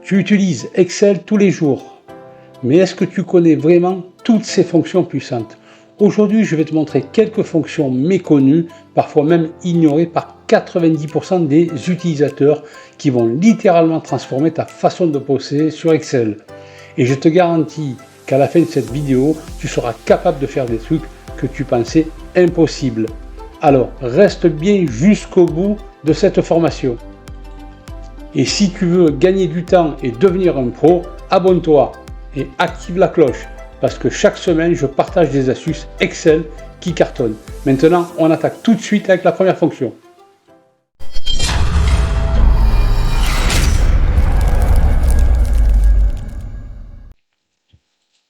Tu utilises Excel tous les jours, mais est-ce que tu connais vraiment toutes ces fonctions puissantes? Aujourd'hui, je vais te montrer quelques fonctions méconnues, parfois même ignorées par 90% des utilisateurs qui vont littéralement transformer ta façon de bosser sur Excel. Et je te garantis qu'à la fin de cette vidéo, tu seras capable de faire des trucs que tu pensais impossibles. Alors, reste bien jusqu'au bout de cette formation. Et si tu veux gagner du temps et devenir un pro, abonne-toi et active la cloche parce que chaque semaine, je partage des astuces Excel qui cartonnent. Maintenant, on attaque tout de suite avec la première fonction.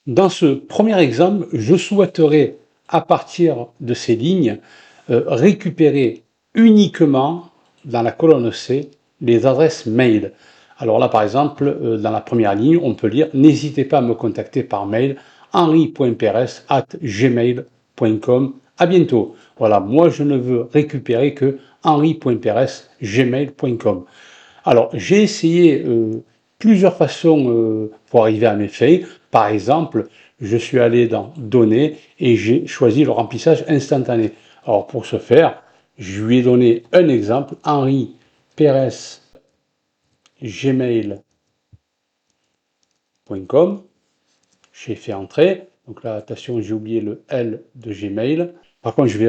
Dans ce premier exemple, je souhaiterais, à partir de ces lignes, récupérer uniquement dans la colonne C les adresses mail. Alors là, par exemple, dans la première ligne, on peut lire « N'hésitez pas à me contacter par mail henri.prs@gmail.com. À bientôt ». Voilà, moi je ne veux récupérer que henri.prs@gmail.com. Alors, j'ai essayé plusieurs façons pour arriver à mes fins. Par exemple, je suis allé dans Données et j'ai choisi le remplissage instantané. Alors, pour ce faire, je lui ai donné un exemple, henri.prs@gmail.com. J'ai fait entrer. Donc là, attention, j'ai oublié le L de Gmail. Par contre, je vais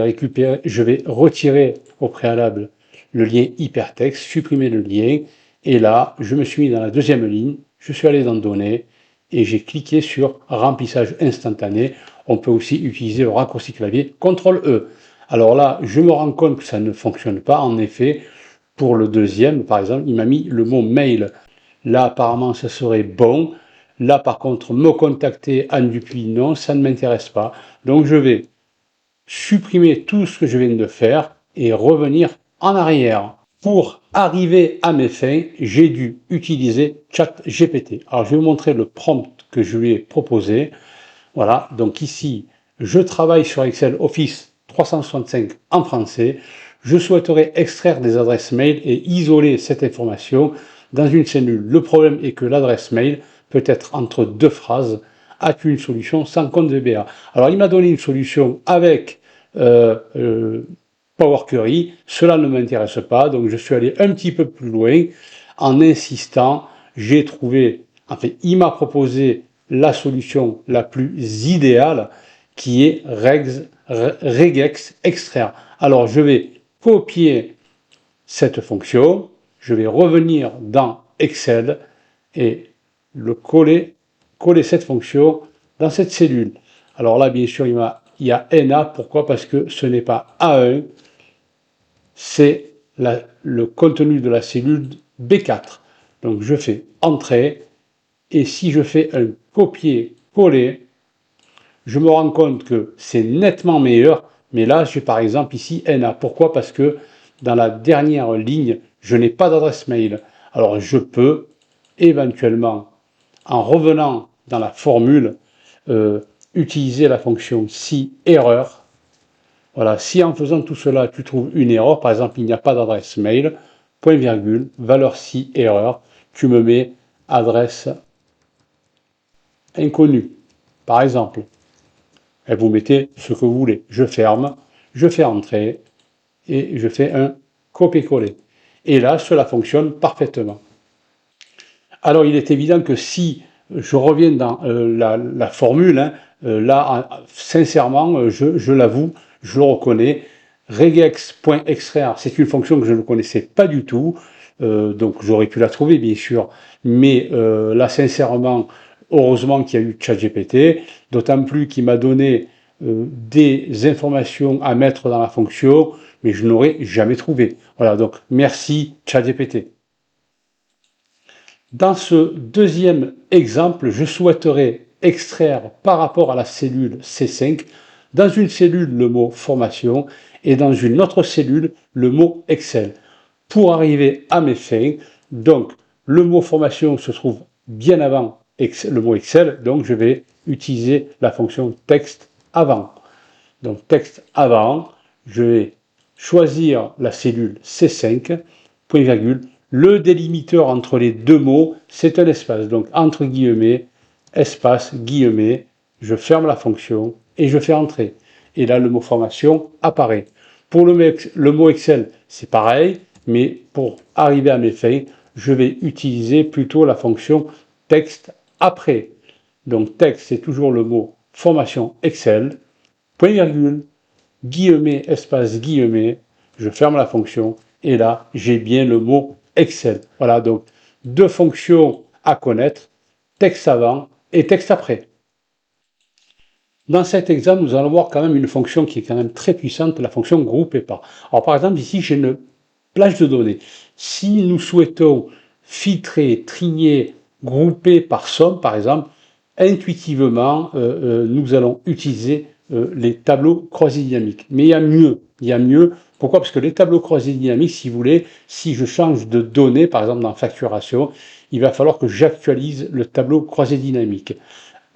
retirer au préalable le lien hypertexte, supprimer le lien. Et là, je me suis mis dans la deuxième ligne. Je suis allé dans Données et j'ai cliqué sur remplissage instantané. On peut aussi utiliser le raccourci clavier CTRL-E. Alors là, je me rends compte que ça ne fonctionne pas. En effet, pour le deuxième, par exemple, il m'a mis le mot mail. Là, apparemment, ça serait bon. Là, par contre, me contacter Anne Dupuis, non, ça ne m'intéresse pas. Donc, je vais supprimer tout ce que je viens de faire et revenir en arrière. Pour arriver à mes fins, j'ai dû utiliser ChatGPT. Alors, je vais vous montrer le prompt que je lui ai proposé. Voilà, donc ici, je travaille sur Excel Office 365 en français. Je souhaiterais extraire des adresses mail et isoler cette information dans une cellule. Le problème est que l'adresse mail peut être entre deux phrases. As-tu une solution sans compte VBA? Alors, il m'a donné une solution avec Power Query. Cela ne m'intéresse pas, donc je suis allé un petit peu plus loin. En insistant, j'ai trouvé, enfin, il m'a proposé la solution la plus idéale qui est regex extraire. Alors, je vais copier cette fonction, je vais revenir dans Excel et coller cette fonction dans cette cellule. Alors là, bien sûr, il y a NA. Pourquoi? Parce que ce n'est pas A1, c'est le contenu de la cellule B4. Donc je fais Entrée, et si je fais un copier-coller, je me rends compte que c'est nettement meilleur. Mais là, j'ai par exemple ici NA. Pourquoi? Parce que dans la dernière ligne, je n'ai pas d'adresse mail. Alors je peux éventuellement, en revenant dans la formule, utiliser la fonction si erreur. Voilà, si en faisant tout cela, tu trouves une erreur, par exemple, il n'y a pas d'adresse mail, point virgule, valeur si erreur, tu me mets adresse inconnue, par exemple. Et vous mettez ce que vous voulez. Je ferme, je fais entrer et je fais un copier-coller. Et là, cela fonctionne parfaitement. Alors, il est évident que si je reviens dans la formule, hein, là, sincèrement, je l'avoue, je le reconnais, regex.extraire, c'est une fonction que je ne connaissais pas du tout, donc j'aurais pu la trouver, bien sûr, mais là, sincèrement, heureusement qu'il y a eu ChatGPT, d'autant plus qu'il m'a donné des informations à mettre dans la fonction, mais je n'aurais jamais trouvé. Voilà, donc merci ChatGPT. Dans ce deuxième exemple, je souhaiterais extraire par rapport à la cellule C5, dans une cellule le mot formation et dans une autre cellule le mot Excel. Pour arriver à mes fins, donc le mot formation se trouve bien avant le mot Excel, donc je vais utiliser la fonction texte avant. Donc texte avant, je vais choisir la cellule C5, point virgule, Le délimiteur entre les deux mots, c'est un espace. Donc entre guillemets, espace, guillemets, je ferme la fonction et je fais entrer. Et là, le mot formation apparaît. Pour le mot Excel, c'est pareil, mais pour arriver à mes fins, je vais utiliser plutôt la fonction texte après. Donc texte, c'est toujours le mot formation Excel, point virgule, guillemet, espace, guillemet, je ferme la fonction, et là, j'ai bien le mot Excel. Voilà, donc deux fonctions à connaître, texte avant et texte après. Dans cet exemple, nous allons voir quand même une fonction qui est quand même très puissante, la fonction groupe et part. Alors par exemple, ici, j'ai une plage de données. Si nous souhaitons filtrer, trier, grouper par somme, par exemple, intuitivement, nous allons utiliser les tableaux croisés dynamiques. Mais il y a mieux. Il y a mieux. Pourquoi? Parce que les tableaux croisés dynamiques, si vous voulez, si je change de données, par exemple dans facturation, il va falloir que j'actualise le tableau croisé dynamique.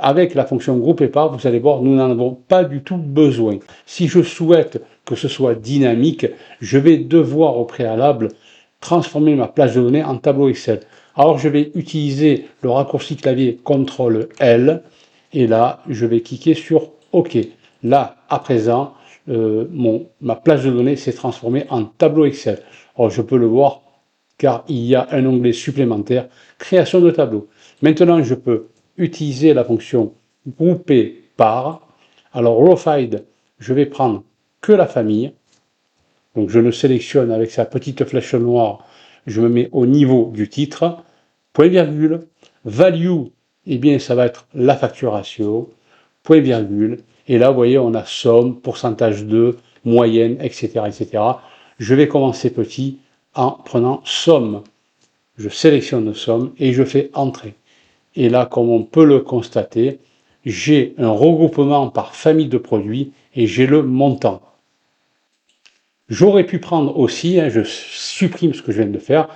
Avec la fonction groupe et part, vous allez voir, nous n'en avons pas du tout besoin. Si je souhaite que ce soit dynamique, je vais devoir au préalable transformer ma plage de données en tableau Excel. Alors je vais utiliser le raccourci clavier CTRL L et là je vais cliquer sur OK. Là à présent ma plage de données s'est transformée en tableau Excel. Alors je peux le voir car il y a un onglet supplémentaire création de tableau. Maintenant je peux utiliser la fonction grouper par. Alors RAWFIND, je vais prendre que la famille. Donc je le sélectionne avec sa petite flèche noire, je me mets au niveau du titre, point virgule, value, eh bien ça va être la facturation, point virgule, et là vous voyez on a somme, pourcentage de, moyenne, etc. etc. Je vais commencer petit en prenant somme. Je sélectionne somme et je fais entrer. Et là, comme on peut le constater, j'ai un regroupement par famille de produits et j'ai le montant. J'aurais pu prendre aussi, je supprime ce que je viens de faire,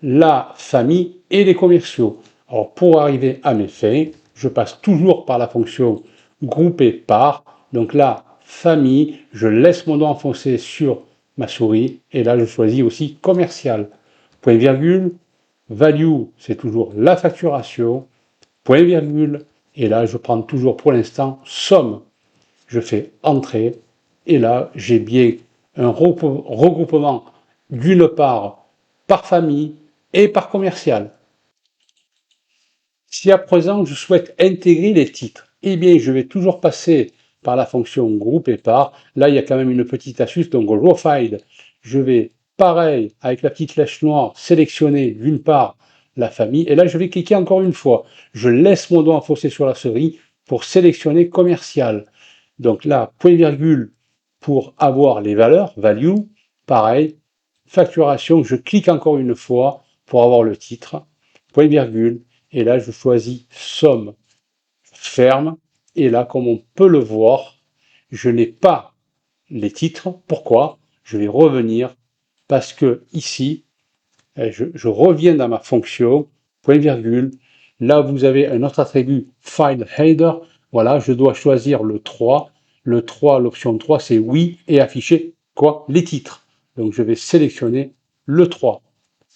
la famille et les commerciaux. Alors pour arriver à mes fins, je passe toujours par la fonction grouper par. Donc là, famille, je laisse mon doigt enfoncé sur ma souris et là je choisis aussi commercial. Point virgule, value, c'est toujours la facturation, point virgule, et là je prends toujours pour l'instant somme. Je fais entrer et là j'ai bien un regroupement d'une part par famille et par commercial. Si à présent je souhaite intégrer les titres, eh bien je vais toujours passer par la fonction groupe et par. Là il y a quand même une petite astuce, donc RAWFIND, je vais pareil avec la petite flèche noire sélectionner d'une part la famille et là je vais cliquer encore une fois. Je laisse mon doigt enfoncé sur la souris pour sélectionner commercial. Donc là, point virgule pour avoir les valeurs, value, pareil, facturation, je clique encore une fois pour avoir le titre, point virgule, et là je choisis somme, ferme, et là comme on peut le voir, je n'ai pas les titres. Pourquoi? Je vais revenir parce que ici, je reviens dans ma fonction, point virgule, là vous avez un autre attribut, File Header, voilà, je dois choisir le 3, l'option 3 c'est oui, et afficher quoi? Les titres. Donc je vais sélectionner le 3,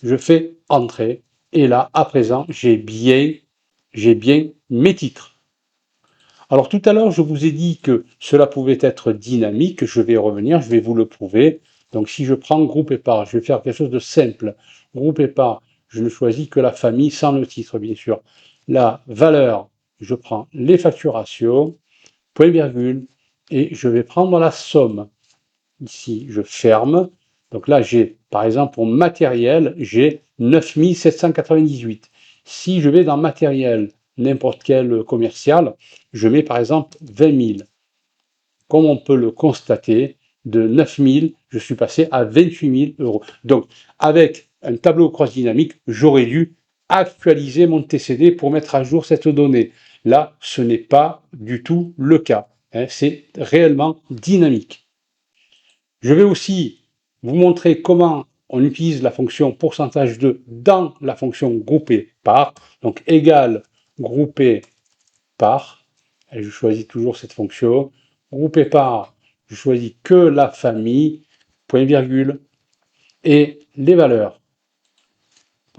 je fais entrer, et là à présent j'ai bien mes titres. Alors tout à l'heure, je vous ai dit que cela pouvait être dynamique, je vais revenir, je vais vous le prouver. Donc si je prends groupe et part, je vais faire quelque chose de simple. Groupe et part, je ne choisis que la famille sans le titre, bien sûr. La valeur, je prends les facturations, point virgule, et je vais prendre la somme. Ici, je ferme. Donc là, j'ai, par exemple, pour matériel, j'ai 9798. Si je vais dans matériel, n'importe quel commercial, je mets par exemple 20 000. Comme on peut le constater, de 9 000, je suis passé à 28 000 euros. Donc, avec un tableau cross dynamique, j'aurais dû actualiser mon TCD pour mettre à jour cette donnée. Là, ce n'est pas du tout le cas. C'est réellement dynamique. Je vais aussi vous montrer comment on utilise la fonction pourcentage de dans la fonction grouper par. Donc égal grouper par. Et je choisis toujours cette fonction. Grouper par, je choisis que la famille, point virgule, et les valeurs.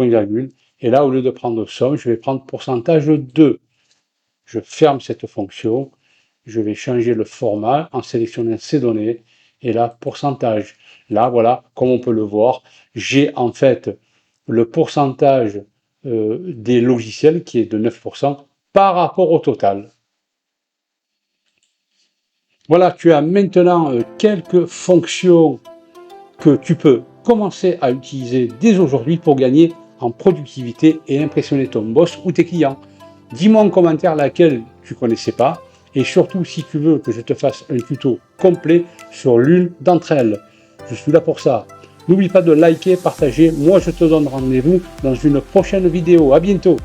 point virgule. Et là, au lieu de prendre somme, je vais prendre pourcentage 2. Je ferme cette fonction. Je vais changer le format en sélectionnant ces données. Et là, pourcentage. Là, voilà, comme on peut le voir, j'ai en fait le pourcentage des logiciels qui est de 9% par rapport au total. Voilà, tu as maintenant quelques fonctions que tu peux commencer à utiliser dès aujourd'hui pour gagner en productivité et impressionner ton boss ou tes clients. Dis-moi en commentaire laquelle tu ne connaissais pas et surtout si tu veux que je te fasse un tuto complet sur l'une d'entre elles. Je suis là pour ça. N'oublie pas de liker, partager. Moi, je te donne rendez-vous dans une prochaine vidéo. À bientôt.